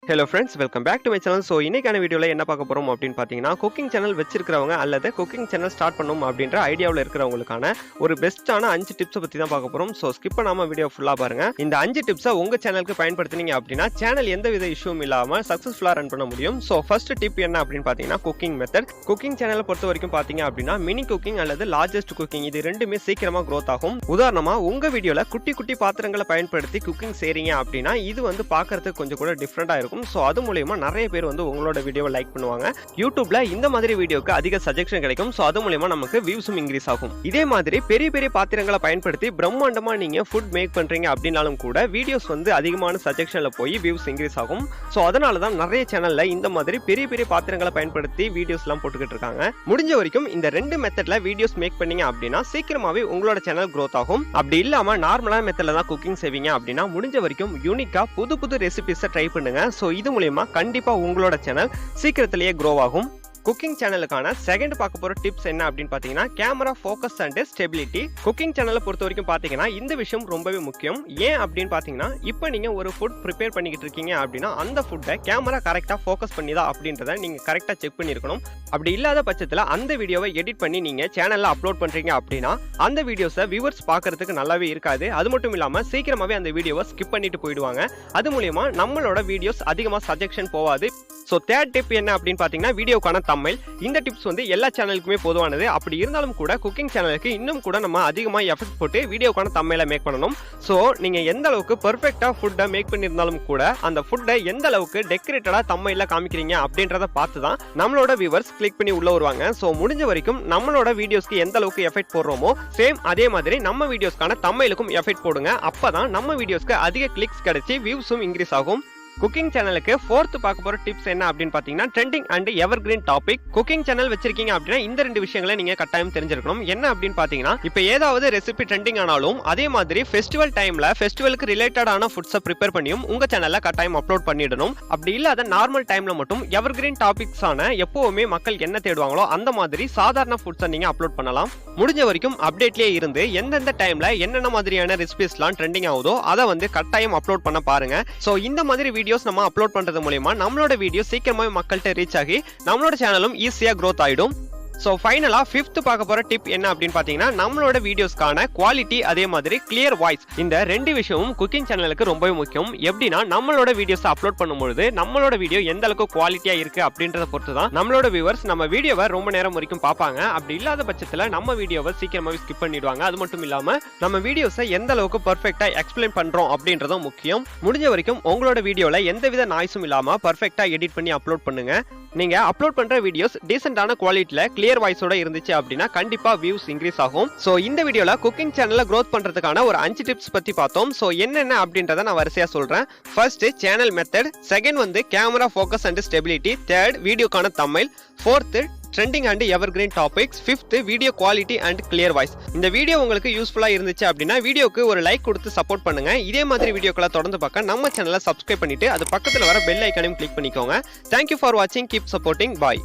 Hello friends, welcome back to my channel. So இன்னைக்கான வீடியோல என்ன பார்க்க போறோம் அப்படினு பாத்தீங்கன்னா குக்கிங் சேனல் வச்சிருக்கவங்க அல்லது குக்கிங் சேனல் ஸ்டார்ட் பண்ணனும் அப்படிங்கற ஐடியாவுல இருக்கிறவங்களுக்கான ஒரு பெஸ்டான 5 டிப்ஸ் பத்தி தான் பார்க்க போறோம். சோ ஸ்கிப் பண்ணாம வீடியோ ஃபுல்லா பாருங்க. இந்த 5 டிப்ஸை உங்க சேனலுக்கு பயன்படுத்துனீங்க அப்படினா சேனல் எந்தவித இஷ்யூவும் இல்லாம சக்சஸ்ஃபுல்லா ரன் பண்ண முடியும். சோ ஃபர்ஸ்ட் டிப் என்ன அப்படினு பாத்தீங்கன்னா குக்கிங் மெத்தட். குக்கிங் சேனலை பொறுத்த வரைக்கும் பாத்தீங்க அப்படினா மினி குக்கிங் அல்லது லார்ஜஸ்ட் குக்கிங் இது ரெண்டுமே சீக்கிரமா growth ஆகும். உதாரணமா உங்க வீடியோல குட்டி குட்டி பாத்திரங்களை பயன்படுத்தி குக்கிங் செய்றீங்க அப்படினா இது வந்து பார்க்கிறதுக்கு கொஞ்சம் கூட டிஃபரண்டா இருக்கும். சோ அது மூலமா நிறைய பேர் வந்து உங்களோட வீடியோவை லைக் பண்ணுவாங்க. YouTubeல இந்த மாதிரி வீடியோக்கு அதிக சஜஷன் கிடைக்கும். சோ அது மூலமா நமக்கு வியூஸும் இன்கிரீஸ் ஆகும். இதே மாதிரி பெரிய பெரிய பாத்திரங்களை பயன்படுத்தி பிரம்மாண்டமா நீங்க ஃபுட் மேக் பண்றீங்க அப்படினாலும் கூட வீடியோஸ் வந்து அதிகமான சஜஷன்ல போய் வியூஸ் இன்கிரீஸ் ஆகும். சோ அதனால தான் நிறைய சேனல்ல இந்த மாதிரி பெரிய பெரிய பாத்திரங்களை பயன்படுத்தி வீடியோஸ்லாம் போட்டுக்கிட்டு இருக்காங்க. முடிஞ்ச வரைக்கும் இந்த ரெண்டு மெத்தட்ல வீடியோஸ் மேக் பண்ணீங்க அப்படினா சீக்கிரமாவே உங்களோட சேனல் growth ஆகும். அப்படி இல்லாம நார்மலான மெத்தட்ல தான் குக்கிங் செய்வீங்க அப்படினா முடிஞ்ச வரைக்கும் யூனிக்கா புது ரெசிபீஸை ட்ரை பண்ணுங்க. சோ இது மூலமா கண்டிப்பா உங்களோட சேனல் சீக்கிரத்திலேயே grow ஆகும். குக்கிங் சேனலுக்கான செகண்ட் பார்க்க போற டிப்ஸ் என்ன அப்படின்னு பாத்தீங்கன்னா camera focus and stability. Cooking சேனலை பொறுத்த வரைக்கும் பாத்தீங்கன்னா இந்த விஷயம் ரொம்பவே முக்கியம். ஏன் அப்படின்னு பாத்தீங்கன்னா இப்போ நீங்க ஒரு ஃபுட் ப்ரிப்பேர் பண்ணிக்கிட்டு இருக்கீங்க அப்படின்னா அந்த ஃபுட்டை கேமரா கரெக்டா ஃபோக்கஸ் பண்ணிதா அப்படின்றத நீங்க கரெக்டா செக் பண்ணிருக்கணும். அப்படி இல்லாத பட்சத்துல அந்த வீடியோவை எடிட் பண்ணி நீங்க சேனல்ல அப்லோட் பண்றீங்க அப்படின்னா அந்த வீடியோஸை வியூவர்ஸ் பார்க்கிறதுக்கு நல்லாவே இருக்காது. அது மட்டும் இல்லாம சீக்கிரமாவே அந்த வீடியோவை ஸ்கிப் பண்ணிட்டு போயிடுவாங்க. அது மூலமா நம்மளோட வீடியோஸ் அதிகமா சஜஷன் போவாது. சோ தேர்ட் டிப் என்ன அப்படின்னு பாத்தீங்கன்னா வீடியோக்கான தம்ப்நெயில். இந்த டிப்ஸ் வந்து எல்லா சேனலுக்குமே பொதுவானது. அப்படி இருந்தாலும் கூட குக்கிங் சேனலுக்கு இன்னும் கூட நம்ம அதிகமா எஃபெக்ட் போட்டு வீடியோக்கான தம்ப்நெயிலை மேக் பண்ணணும். சோ நீங்க எந்த அளவுக்கு பெர்ஃபெக்ட்டா ஃபுட்டை மேக் பண்ணியிருந்தாலும் கூட அந்த ஃபுட்டை எந்த அளவுக்கு டெக்கரேட்டடா தம்ப்நெயில்ல காமிக்கிறீங்க அப்படின்றத பார்த்து தான் நம்மளோட வியூவர்ஸ் கிளிக் பண்ணி உள்ள வருவாங்க. சோ முடிஞ்ச வரைக்கும் நம்மளோட வீடியோஸ்க்கு எந்த அளவுக்கு எஃபெக்ட் போடுறோமோ சேம் அதே மாதிரி நம்ம வீடியோஸ்க்கான தம்ப்நெயிலுக்கும் எஃபெக்ட் போடுங்க. அப்பதான் நம்ம வீடியோஸ்க்கு அதிக கிளிக்ஸ் கிடைச்சி வியூஸும் இன்க்ரீஸ் ஆகும். குக்கிங் சேனலுக்கு ஃபோர்த் பார்க்க போற டிப்ஸ் என்ன அப்படின்னு பாத்தீங்கன்னா trending and evergreen topic. Cooking channel வச்சிருக்கீங்க அப்படின்னா இந்த ரெண்டு விஷயங்களை நீங்க கட்டாயம் தெரிஞ்சிருக்கணும். என்ன அப்படின்னு பாத்தீங்கன்னா இப்போ ஏதாவது ரெசிபி ட்ரெண்டிங் ஆனாலும் அதே மாதிரி ஃபெஸ்டிவல் டைம்ல ஃபெஸ்டிவலுக்கு ரிலேட்டடான ஃபுட்ஸை ப்ரிப்பேர் பண்ணியும் உங்க சேனல்ல கட்டாயம் அப்லோட் பண்ணிடணும். அப்படி இல்லாத நார்மல் டைம்ல மட்டும் எவர்கிரீன் டாபிக்ஸான எப்பவுமே மக்கள் என்ன தேடுவாங்களோ அந்த மாதிரி சாதாரண ஃபுட்ஸை நீங்க அப்லோட் பண்ணலாம். முடிஞ்ச வரைக்கும் அப்டேட்லயே இருந்து எந்தெந்த டைம்ல என்னென்ன மாதிரியான ரெசிபிஸ்லாம் ட்ரெண்டிங் ஆகுதோ அதை வந்து கட்டாயம் அப்லோட் பண்ண பாருங்க. சோ இந்த மாதிரி வீடியோஸ் நம்ம அப்லோட் பண்றது மூலமா நம்மளோட வீடியோ சீக்கிரமாவே மக்கள்கிட்ட ரீச் ஆகி நம்மளோட சேனலும் ஈஸியா growth ஆயிடும். சோ ஃபைனலா ஃபிஃப்த் பார்க்க போற டிப் என்ன அப்படின்னு பாத்தீங்கன்னா நம்மளோட வீடியோஸ்க்கான குவாலிட்டி அதே மாதிரி கிளியர் வாய்ஸ். இந்த ரெண்டு விஷயமும் குக்கிங் சேனலுக்கு ரொம்பவே முக்கியம். எப்படின்னா நம்மளோட வீடியோஸ் அப்லோட் பண்ணும்போது நம்மளோட வீடியோ எந்த அளவுக்கு குவாலிட்டியா இருக்கு அப்படின்றத பொறுத்து தான் நம்மளோட வியூவர்ஸ் நம்ம வீடியோவை ரொம்ப நேரம் வரைக்கும் பார்ப்பாங்க. அப்படி இல்லாத பட்சத்துல நம்ம வீடியோவை சீக்கிரமாவே ஸ்கிப் பண்ணிடுவாங்க. அது மட்டும் இல்லாம நம்ம வீடியோஸை எந்த அளவுக்கு பெர்ஃபெக்ட்டா எக்ஸ்பிளைன் பண்றோம் அப்படின்றதும் முக்கியம். முடிஞ்ச வரைக்கும் உங்களோட வீடியோல எந்தவித நாய்ஸும் இல்லாம பெர்ஃபெக்ட்டா எடிட் பண்ணி அப்லோட் பண்ணுங்க. நீங்க அப்லோட் பண்ற வீடியோஸ் டீசென்ட்டான குவாலிட்டில கிளியர் வாய்ஸோட இருந்துச்சு அப்படின்னா கண்டிப்பா வியூஸ் இன்க்ரீஸ் ஆகும். சோ இந்த வீடியோல குக்கிங் சேனலை growth பண்றதுக்கான ஒரு 5 டிப்ஸ் பத்தி பார்த்தோம். சோ என்னென்ன அப்படின்றத நான் வரிசையா சொல்றேன். ஃபர்ஸ்ட் சேனல் மெத்தட், செகண்ட் வந்து camera focus and stability, third வீடியோக்கான thumbnail, fourth trending and evergreen topics, fifth video quality and clear voice. இந்த வீடியோ உங்களுக்கு யூஸ்ஃபுல்லா இருந்துச்சு அப்படின்னா வீடியோக்கு ஒரு லைக் கொடுத்து சப்போர்ட் பண்ணுங்க. இதே மாதிரி வீடியோக்களை தொடர்ந்து பார்க்க நம்ம சேனலை சப்ஸ்கிரைப் பண்ணிட்டு அது பக்கத்துல வர பெல் ஐகானையும் கிளிக் பண்ணிக்கோங்க. Thank you for watching. Keep supporting. Bye.